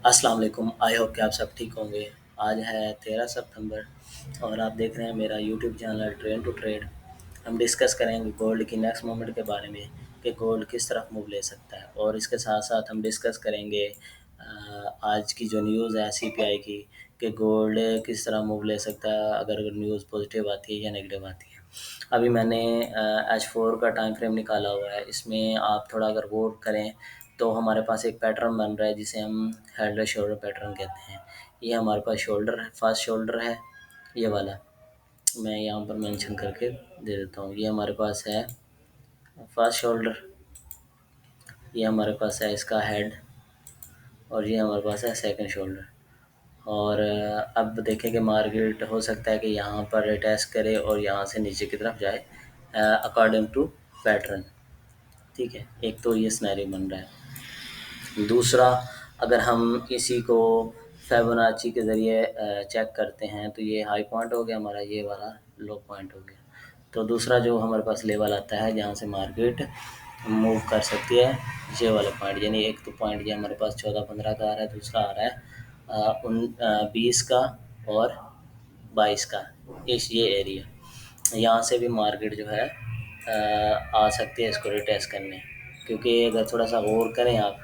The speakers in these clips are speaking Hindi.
अस्सलाम वालेकुम। आई होप कि आप सब ठीक होंगे। आज है 13 सितंबर और आप देख रहे हैं मेरा YouTube channel train to trade. हम डिस्कस करेंगे गोल्ड की नेक्स्ट मोमेंट के बारे में कि गोल्ड किस तरफ मूव ले सकता है, और इसके साथ साथ हम डिस्कस करेंगे आज की जो न्यूज़ है सीपीआई की, कि गोल्ड किस तरह मूव ले सकता है अगर न्यूज़ पॉजिटिव आती है या नेगेटिव आती है। अभी मैंने H4 का टाइम फ्रेम निकाला हुआ है। इसमें आप थोड़ा अगर गौर करें तो हमारे पास एक पैटर्न बन रहा है जिसे हम हेड एंड शोल्डर पैटर्न कहते हैं। ये हमारे पास शोल्डर है, फर्स्ट शोल्डर है ये वाला। मैं यहाँ पर मेंशन करके दे देता हूँ। ये हमारे पास है फर्स्ट शोल्डर, ये हमारे पास है इसका हेड, और ये हमारे पास है सेकंड शोल्डर। और अब देखें कि मार्केट हो सकता है कि यहाँ पर टेस्ट करे और यहाँ से नीचे की तरफ जाए अकॉर्डिंग टू पैटर्न। ठीक है, एक तो ये सिनेरियो बन रहा है। दूसरा, अगर हम इसी को फिबोनाची के ज़रिए चेक करते हैं तो ये हाई पॉइंट हो गया हमारा, ये वाला लो पॉइंट हो गया। तो दूसरा जो हमारे पास लेवल आता है जहाँ से मार्केट मूव कर सकती है, ये वाला पॉइंट, यानी एक तो पॉइंट ये हमारे पास 14-15 का आ रहा है, दूसरा आ रहा है 20 का और 22 का, इस ये एरिया। यहाँ से भी मार्केट जो है आ सकती है इसको रिटेस्ट करने। क्योंकि अगर थोड़ा सा गौर करें आप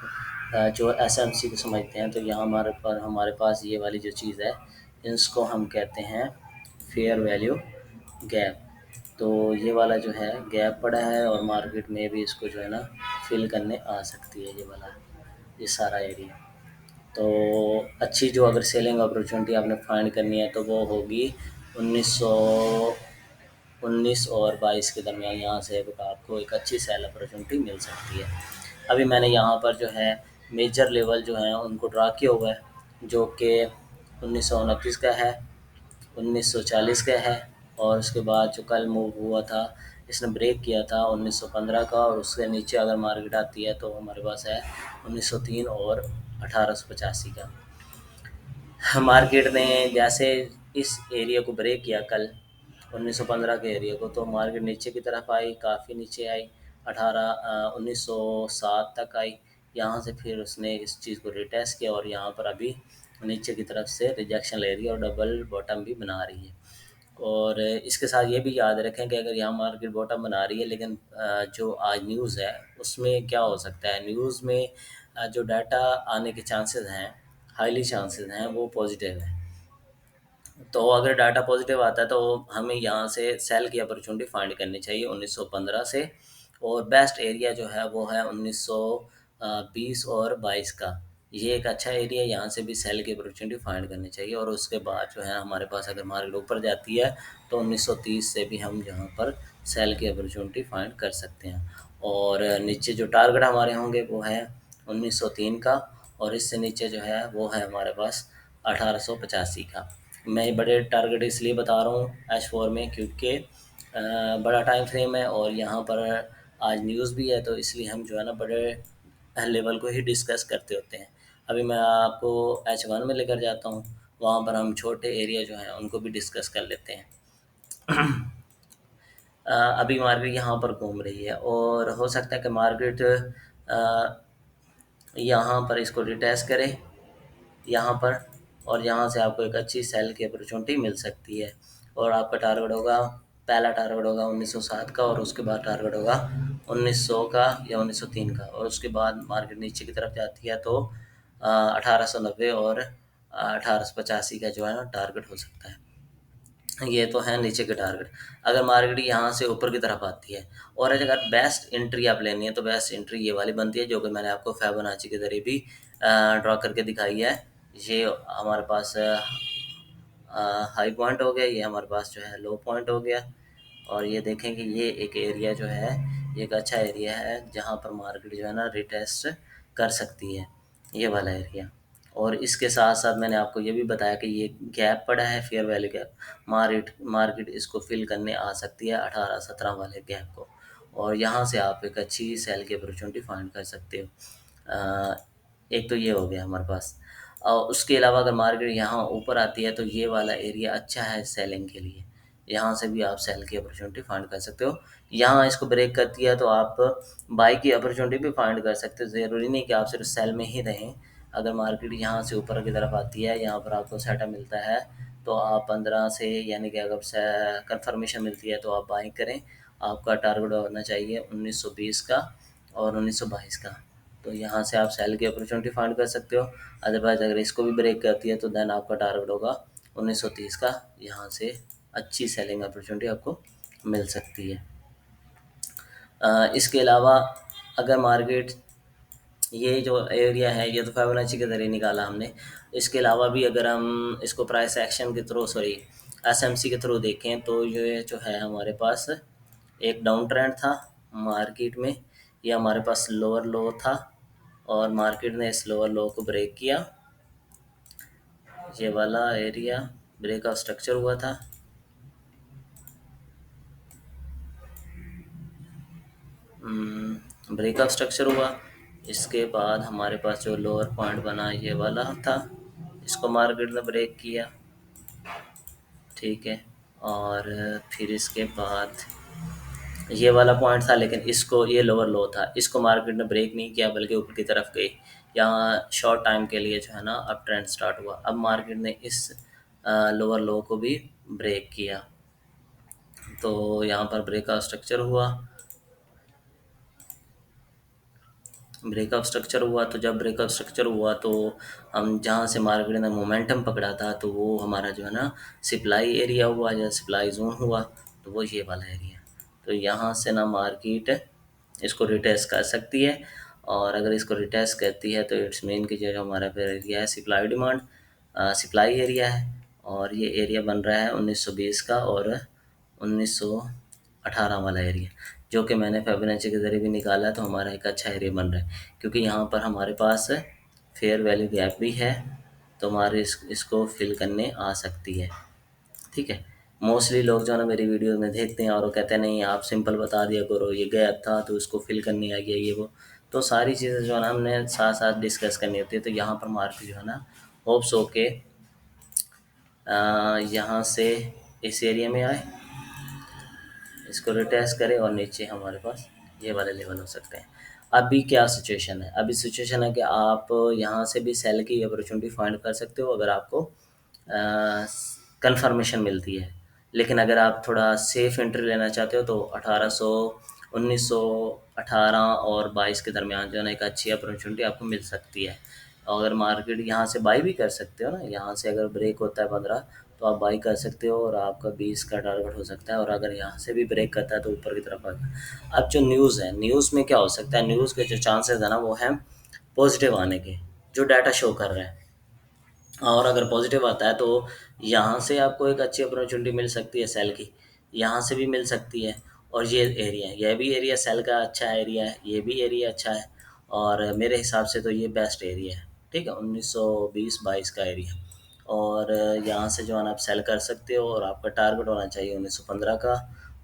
जो एसएमसी को समझते हैं, तो यहाँ हमारे पास ये वाली जो चीज़ है, इसको हम कहते हैं फेयर वैल्यू गैप। तो ये वाला जो है गैप पड़ा है और मार्केट में भी इसको जो है ना फिल करने आ सकती है, ये वाला, ये सारा एरिया। तो अच्छी जो अगर सेलिंग अपॉर्चुनिटी आपने फाइंड करनी है तो वो होगी 1919 और 22 के दरमियान। यहाँ से आपको एक अच्छी सेल अपॉर्चुनिटी मिल सकती है। अभी मैंने यहाँ पर जो है मेजर लेवल जो हैं उनको ड्रा किया हुआ है, जो कि 1929 का है, 1940 का है, और उसके बाद जो कल मूव हुआ था, इसने ब्रेक किया था 1915 का, और उसके नीचे अगर मार्केट आती है तो हमारे पास है 1903 और 1885 का। मार्केट ने जैसे इस एरिया को ब्रेक किया कल 1915 के एरिया को, तो मार्केट नीचे की तरफ आई, काफ़ी नीचे आई, 1907 तक आई। यहाँ से फिर उसने इस चीज़ को रिटेस्ट किया और यहाँ पर अभी नीचे की तरफ से रिजेक्शन ले रही है और डबल बॉटम भी बना रही है। और इसके साथ ये भी याद रखें कि अगर यहाँ मार्केट बॉटम बना रही है, लेकिन जो आज न्यूज़ है उसमें क्या हो सकता है, न्यूज़ में जो डाटा आने के चांसेस हैं, हाईली चांसेस हैं वो पॉजिटिव हैं। तो अगर डाटा पॉजिटिव आता है तो हमें यहाँ से सेल की अपॉर्चुनिटी फाइंड करनी चाहिए 1915 से, और बेस्ट एरिया जो है वो है 1920 और 22 का। ये एक अच्छा एरिया, यहाँ से भी सेल की अपॉर्चुनिटी फाइंड करनी चाहिए। और उसके बाद जो है हमारे पास अगर मार्केट ऊपर जाती है तो 1930 से भी हम यहाँ पर सेल की अपॉर्चुनिटी फाइंड कर सकते हैं। और नीचे जो टारगेट हमारे होंगे वो है 1903 का, और इससे नीचे जो है वो है हमारे पास 1885 का। मैं बड़े टारगेट इसलिए बता रहा हूँ H4 में, क्योंकि बड़ा टाइम फ्रेम है और यहाँ पर आज न्यूज़ भी है, तो इसलिए हम जो है ना बड़े लेवल को ही डिस्कस करते होते हैं। अभी मैं आपको H1 में लेकर जाता हूँ, वहाँ पर हम छोटे एरिया जो हैं उनको भी डिस्कस कर लेते हैं। अभी मार्केट यहाँ पर घूम रही है और हो सकता है कि मार्केट यहाँ पर इसको रिटेस्ट करे यहाँ पर, और यहाँ से आपको एक अच्छी सेल की अपॉर्चुनिटी मिल सकती है। और आपका टारगेट होगा, पहला टारगेट होगा 1907 का, और उसके बाद टारगेट होगा 1900 का या 1903 का, और उसके बाद मार्केट नीचे की तरफ जाती है तो 1890 और 1885 का जो है ना टारगेट हो सकता है। ये तो है नीचे के टारगेट। अगर मार्केट यहाँ से ऊपर की तरफ आती है, और अगर बेस्ट एंट्री आप लेनी है तो बेस्ट एंट्री ये वाली बनती है, जो कि मैंने आपको फिबोनाची के ज़रिए भी ड्रा करके दिखाई है। ये हमारे पास हाई पॉइंट हो गया, ये हमारे पास जो है लो पॉइंट हो गया। और ये देखें कि ये एक एरिया जो है, ये एक अच्छा एरिया है जहाँ पर मार्केट जो है ना रिटेस्ट कर सकती है, ये वाला एरिया। और इसके साथ साथ मैंने आपको ये भी बताया कि ये गैप पड़ा है, फेयर वैल्यू गैप। मार्केट इसको फिल करने आ सकती है 18-17 वाले गैप को, और यहाँ से आप एक अच्छी सेल की अपॉर्चुनिटी फाइंड कर सकते हो। एक तो ये हो गया हमारे पास। उसके अलावा अगर मार्केट यहाँ ऊपर आती है तो ये वाला एरिया अच्छा है सेलिंग के लिए, यहाँ से भी आप सेल की अपॉर्चुनिटी फाइंड कर सकते हो। यहाँ इसको ब्रेक करती है तो आप बाई की अपॉर्चुनिटी भी फाइंड कर सकते हो। ज़रूरी नहीं कि आप सिर्फ सेल में ही रहें, अगर मार्केट यहाँ से ऊपर की तरफ आती है, यहाँ पर आपको सेटअप मिलता है, तो आप 15 से यानी कि अगर से कंफर्मेशन मिलती है तो आप बाई करें। आपका टारगेट होना चाहिए 1920 का और 1922 का। तो यहाँ से आप सेल की अपॉर्चुनिटी फाइंड कर सकते हो। अदरवाइज़ अगर इसको भी ब्रेक करती है तो देन आपका टारगेट होगा 1930 का। यहाँ से अच्छी सेलिंग अपॉर्चुनिटी आपको मिल सकती है। इसके अलावा अगर मार्केट ये जो एरिया है ये तो फिबोनाची के ज़रिए निकाला हमने। इसके अलावा भी अगर हम इसको प्राइस एक्शन के थ्रू सॉरी एसएमसी के थ्रू देखें तो ये जो है हमारे पास एक डाउन ट्रेंड था मार्केट में। ये हमारे पास लोअर लो था और मार्केट ने इस लोअर लो को ब्रेक किया। ये वाला एरिया ब्रेकआउट स्ट्रक्चर हुआ था। ब्रेकआउट स्ट्रक्चर हुआ। इसके बाद हमारे पास जो लोअर पॉइंट बना ये वाला था, इसको मार्केट ने ब्रेक किया, ठीक है। और फिर इसके बाद ये वाला पॉइंट था, लेकिन इसको ये लोअर लो था, इसको मार्केट ने ब्रेक नहीं किया बल्कि ऊपर की तरफ गई। यहाँ शॉर्ट टाइम के लिए जो है ना अब ट्रेंड स्टार्ट हुआ। अब मार्केट ने इस लोअर लो को भी ब्रेक किया, तो यहाँ पर ब्रेकआउट स्ट्रक्चर हुआ। ब्रेकअप स्ट्रक्चर हुआ तो जब ब्रेकअप स्ट्रक्चर हुआ तो हम जहाँ से मार्केट ने मोमेंटम पकड़ा था तो वो हमारा जो है ना सप्लाई एरिया हुआ या सप्लाई जोन हुआ, तो वो ये वाला एरिया। तो यहाँ से ना मार्केट इसको रिटेस्ट कर सकती है, और अगर इसको रिटेस्ट करती है तो इट्स मीन कि जो हमारा फिर एरिया है सप्लाई डिमांड सप्लाई एरिया है, और ये एरिया बन रहा है 1920 का और 1918 वाला एरिया, जो कि मैंने फिबोनाची के ज़रिए भी निकाला है। तो हमारा एक अच्छा एरिया बन रहा है क्योंकि यहाँ पर हमारे पास फेयर वैल्यू गैप भी है, तो हमारे इसको फिल करने आ सकती है, ठीक है। मोस्टली लोग जो है ना मेरी वीडियो में देखते हैं और वो कहते हैं नहीं आप सिंपल बता दिया करो, ये गैप था तो उसको फिल करने आ गया ये वो। तो सारी चीज़ें जो है ना हमने साथ साथ डिस्कस करनी होती है। तो यहाँ पर मार्केट जो है ना होप्स होके यहाँ से इस एरिया में आए, इसको रिटेस्ट करें और नीचे हमारे पास ये वाले लेवल हो सकते हैं। अभी क्या सिचुएशन है? अभी सिचुएशन है कि आप यहाँ से भी सेल की अपॉर्चुनिटी फाइंड कर सकते हो अगर आपको कंफर्मेशन मिलती है। लेकिन अगर आप थोड़ा सेफ एंट्री लेना चाहते हो तो 1800 1918 और 22 के दरमियान जो है ना एक अच्छी अपॉर्चुनिटी आपको मिल सकती है। अगर मार्केट यहाँ से बाई भी कर सकते हो ना, यहाँ से अगर ब्रेक होता है 15 तो आप बाई कर सकते हो और आपका 20 का टारगेट हो सकता है। और अगर यहाँ से भी ब्रेक करता है तो ऊपर की तरफ आएगा। अब जो न्यूज़ है, न्यूज़ में क्या हो सकता है, न्यूज़ के जो चांसेस है ना वो हैं पॉजिटिव आने के, जो डाटा शो कर रहा है। और अगर पॉजिटिव आता है तो यहाँ से आपको एक अच्छी अपॉर्चुनिटी मिल सकती है सेल की, यहाँ से भी मिल सकती है। और ये एरिया है, यह भी एरिया सेल का अच्छा एरिया है, ये भी एरिया अच्छा है, और मेरे हिसाब से तो ये बेस्ट एरिया है, ठीक है, 1920-22 का एरिया। और यहाँ से जो है ना आप सेल कर सकते हो और आपका टारगेट होना चाहिए 1915 का,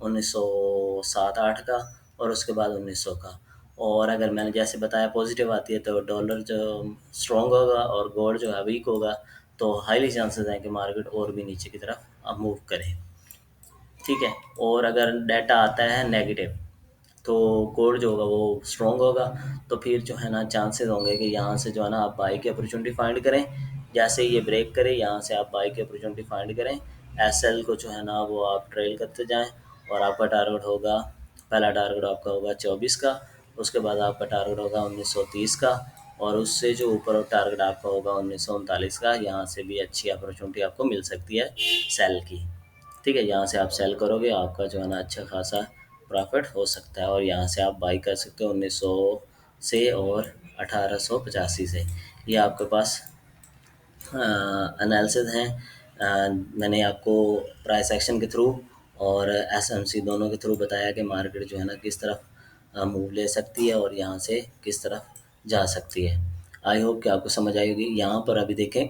1907-8 का और उसके बाद 1900 का। और अगर मैंने जैसे बताया पॉजिटिव आती है तो डॉलर जो स्ट्रॉन्ग होगा और गोल्ड जो है वीक होगा, तो हाईली चांसेस हैं कि मार्केट और भी नीचे की तरफ अब मूव करे, ठीक है। और अगर डाटा आता है नेगेटिव तो गोल्ड जो होगा वो स्ट्रॉन्ग होगा, तो फिर जो है ना चांसेस होंगे कि यहाँ से जो है ना आप बाई की अपॉर्चुनिटी फाइंड करें। जैसे ये ब्रेक करे यहाँ से आप बाई की अपॉर्चुनिटी फाइंड करें, एसएल को जो है ना वो आप ट्रेल करते जाएं, और आपका टारगेट होगा, पहला टारगेट आपका होगा 24 का, उसके बाद आपका टारगेट होगा 1930 का, और उससे जो ऊपर टारगेट आपका होगा 1939 का। यहाँ से भी अच्छी अपॉर्चुनिटी आपको मिल सकती है सेल की, ठीक है। यहाँ से आप सेल करोगे आपका जो है ना अच्छा खासा प्रॉफिट हो सकता है, और यहाँ से आप बाई कर सकते हो 1900 से और 1885 से। ये आपके पास एनालिसिस हैं। मैंने आपको प्राइस एक्शन के थ्रू और एसएमसी दोनों के थ्रू बताया कि मार्केट जो है ना किस तरफ मूव ले सकती है और यहाँ से किस तरफ जा सकती है। आई होप कि आपको समझ आई होगी। यहाँ पर अभी देखें